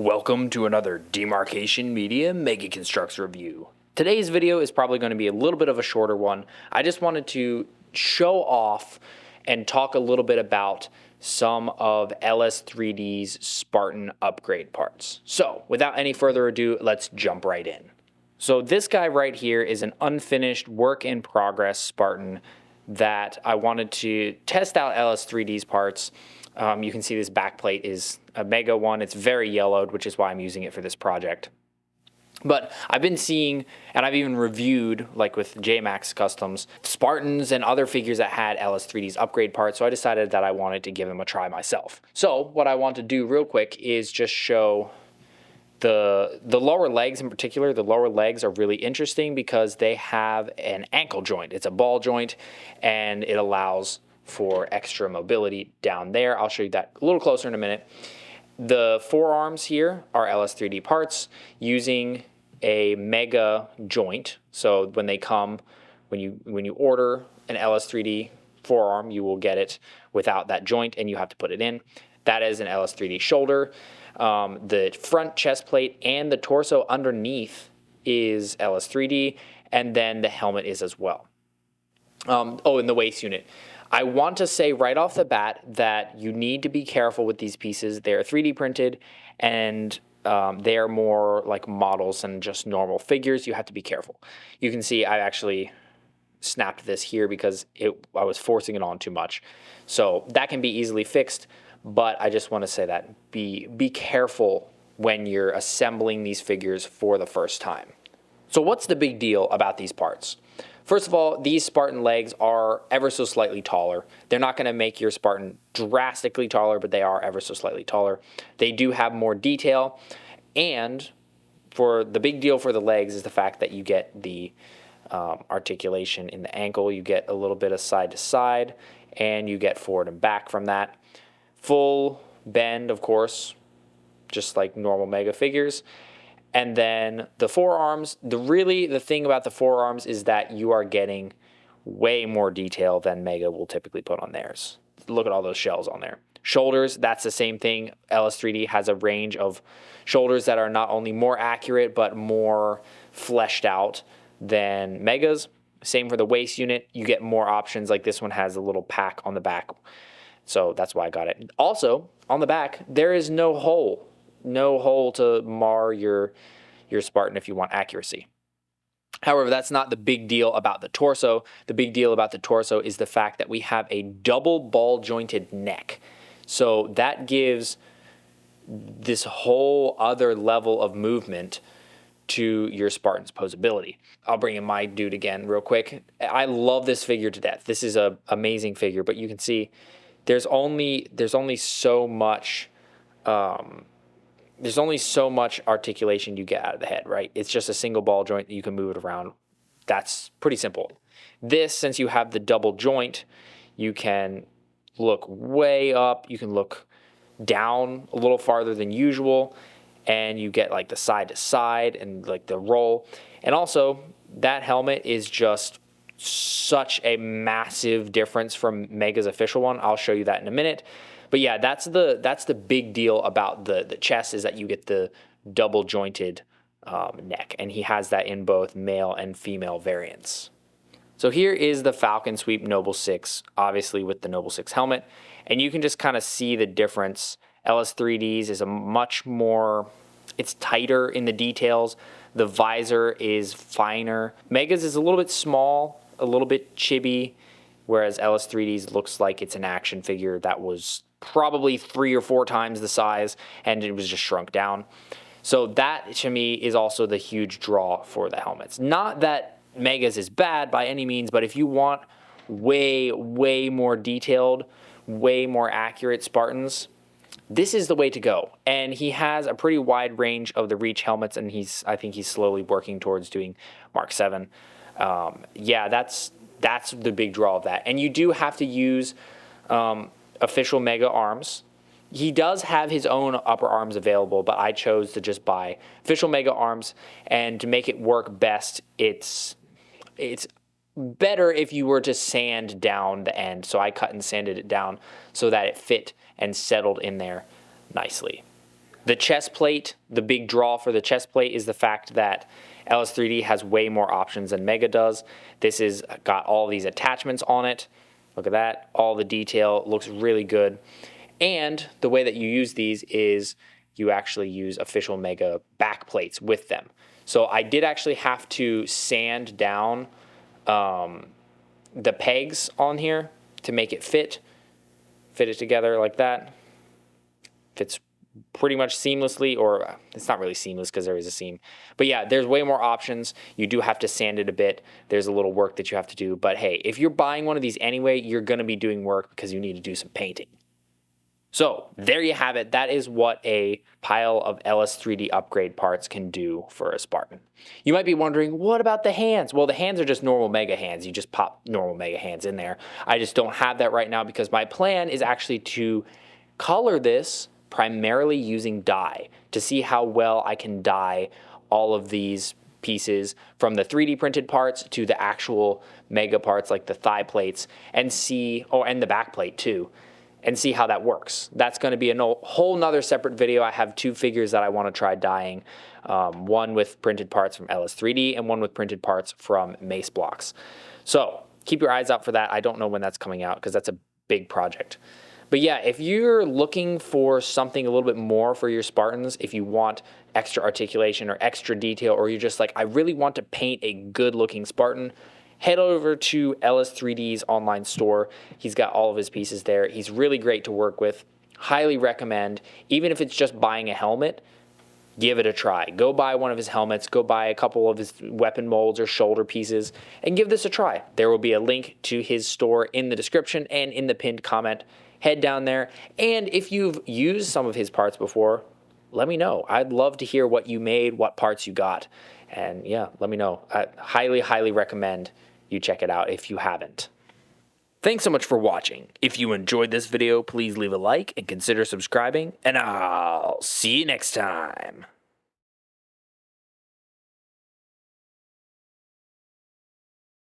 Welcome to another Demarcation Media Mega Construx review. Today's video is probably going to be a little bit of a shorter one. I just wanted to show off and talk a little bit about some of LS3D's Spartan upgrade parts. So without any further ado, let's jump right in. So this guy right here is an unfinished work in progress Spartan that I wanted to test out LS3D's parts. You can see this backplate is a Mega one. It's very yellowed, which is why I'm using it for this project. But I've been seeing, and I've even reviewed, like with JMax Customs, Spartans and other figures that had LS3D's upgrade parts, so I decided that I wanted to give them a try myself. So what I want to do real quick is just show the lower legs in particular. The lower legs are really interesting because they have an ankle joint. It's a ball joint, and it allows for extra mobility down there. I'll show you that a little closer in a minute. The forearms here are LS3D parts using a Mega joint. So when they come, when you order an LS3D forearm, you will get it without that joint, and you have to put it in. That is an LS3D shoulder. The front chest plate and the torso underneath is LS3D, and then the helmet is as well. And the waist unit. I want to say right off the bat that you need to be careful with these pieces. They're 3D printed, and they are more like models than just normal figures. You have to be careful. You can see I actually snapped this here because I was forcing it on too much. So that can be easily fixed, but I just want to say that be careful when you're assembling these figures for the first time. So what's the big deal about these parts? First of all, these Spartan legs are ever so slightly taller. They're not going to make your Spartan drastically taller, but they are ever so slightly taller. They do have more detail, and for the big deal for the legs is the fact that you get the articulation in the ankle. You get a little bit of side to side, and you get forward and back from that. Full bend, of course, just like normal Mega figures. And then the forearms, the thing about the forearms is that you are getting way more detail than Mega will typically put on theirs. Look at all those shells on there. Shoulders, that's the same thing. LS3D has a range of shoulders that are not only more accurate, but more fleshed out than Mega's. Same for the waist unit. You get more options, like this one has a little pack on the back. So that's why I got it. Also, on the back, there is no hole. No hole to mar your Spartan if you want accuracy. However, that's not the big deal about the torso. The big deal about the torso is the fact that we have a double ball jointed neck. So that gives this whole other level of movement to your Spartan's posability. I'll bring in my dude again real quick. I love this figure to death. This is an amazing figure, but you can see there's only so much articulation you get out of the head, right? It's just a single ball joint that you can move it around. That's pretty simple. This, since you have the double joint, you can look way up, you can look down a little farther than usual, and you get like the side to side and like the roll. And also, that helmet is just such a massive difference from Mega's official one. I'll show you that in a minute. But yeah, that's the big deal about the chest, is that you get the double jointed neck, and he has that in both male and female variants. So here is the Falcon Sweep Noble 6, obviously with the Noble 6 helmet, and you can just kind of see the difference. LS3D's is a much more, it's tighter in the details. The visor is finer. Mega's is a little bit small, a little bit chibi, whereas LS3D's looks like it's an action figure that was probably 3 or 4 times the size, and it was just shrunk down. So that, to me, is also the huge draw for the helmets. Not that Mega's is bad by any means, but if you want way, way more detailed, way more accurate Spartans, this is the way to go. And he has a pretty wide range of the Reach helmets, and I think he's slowly working towards doing Mark 7. Yeah, that's the big draw of that. And you do have to use official Mega arms. He does have his own upper arms available, but I chose to just buy official Mega arms, and to make it work best, it's better if you were to sand down the end. So I cut and sanded it down so that it fit and settled in there nicely. The chest plate, the big draw for the chest plate is the fact that LS3D has way more options than Mega does. This is got all these attachments on it. Look at that, all the detail, looks really good. And the way that you use these is you actually use official Mega back plates with them. So I did actually have to sand down the pegs on here to make it fit it together like that. Fits pretty much seamlessly, or it's not really seamless because there is a seam. But yeah, there's way more options. You do have to sand it a bit. There's a little work that you have to do. But hey, if you're buying one of these anyway, you're going to be doing work because you need to do some painting. So there you have it. That is what a pile of LS3D upgrade parts can do for a Spartan. You might be wondering, what about the hands? Well, the hands are just normal Mega hands. You just pop normal Mega hands in there. I just don't have that right now because my plan is actually to color this primarily using dye to see how well I can dye all of these pieces from the 3D printed parts to the actual Mega parts like the thigh plates and see, and the back plate too, and see how that works. That's going to be a whole nother separate video. I have two figures that I want to try dyeing, one with printed parts from LS3D and one with printed parts from Mace Blocks. So keep your eyes out for that. I don't know when that's coming out because that's a big project. But yeah, if you're looking for something a little bit more for your Spartans, if you want extra articulation or extra detail, or you're just like, I really want to paint a good looking Spartan, head over to LS3D's online store. He's got all of his pieces there. He's really great to work with. Highly recommend. Even if it's just buying a helmet, give it a try. Go buy one of his helmets. Go buy a couple of his weapon molds or shoulder pieces and give this a try. There will be a link to his store in the description and in the pinned comment. Head down there. And if you've used some of his parts before, let me know. I'd love to hear what you made, what parts you got. And yeah, let me know. I highly recommend you check it out if you haven't. Thanks so much for watching. If you enjoyed this video, please leave a like and consider subscribing, and I'll see you next time.